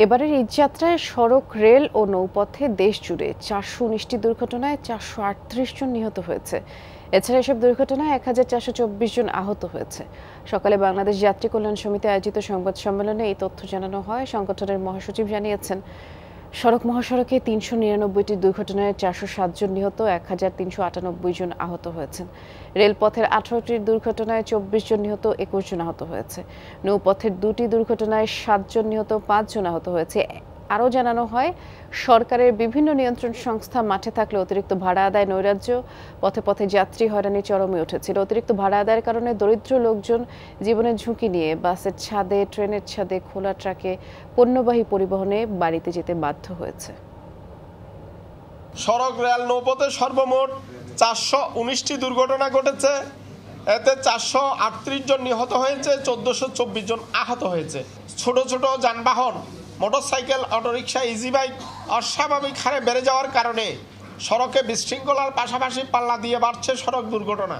এবারের ঈদযাত্রায় সড়ক, রেল ও নৌপথে দেশ জুড়ে ৪১৯টি দুর্ঘটনায় ৪৩৮ জন নিহত হয়েছে। এছাড়া এসব দুর্ঘটনায় ১,৪২৪ জন আহত হয়েছে। সকালে বাংলাদেশ যাত্রী কল্যাণ সমিতি আয়োজিত সংবাদ সম্মেলনে এই তথ্য জানানো হয়। সংগঠনের মহাসচিব জানিয়েছেন, সড়ক মহাসড়কে ৩৯৯টি দুর্ঘটনায় ৪০৭ জন নিহত, ১,৩৯৮ জন আহত হয়েছেন। রেলপথের ১৮টি দুর্ঘটনায় ২৪ জন নিহত, ২১ জন আহত হয়েছে। নৌপথের ২টি দুর্ঘটনায় ৭ জন নিহত, ৫ জন আহত হয়েছে। আরও জানানো হয়, সরকারের বিভিন্ন নিয়ন্ত্রণ সংস্থা মাঠে থাকলে অতিরিক্ত ভাড়া আদায় নৈরাজ্য, পথে পথে যাত্রী হয়রানি চরমে উঠেছিল। অতিরিক্ত ভাড়া আদায়ের কারণে দরিদ্র লোকজন জীবনের ঝুঁকি নিয়ে বাসের ছাদে, ট্রেনের ছাদে, খোলা ট্রাকে পণ্যবাহী পরিবহনে বাড়িতে যেতে বাধ্য হয়েছে। সড়ক, রেল, নৌপথে সর্বমোট ৪১৯টি দুর্ঘটনা ঘটেছে। এতে ৪৩৮ জন নিহত হয়েছে, ১৪২৪ জন আহত হয়েছে। ছোট ছোট যানবাহন, মোটরসাইকেল, অটোরিকশা, ইজি বাইক অস্বাভাবিক হারে বেড়ে যাওয়ার কারণে সড়কে বিশৃঙ্খলার পাশাপাশি পাল্লা দিয়ে বাড়ছে সড়ক দুর্ঘটনা।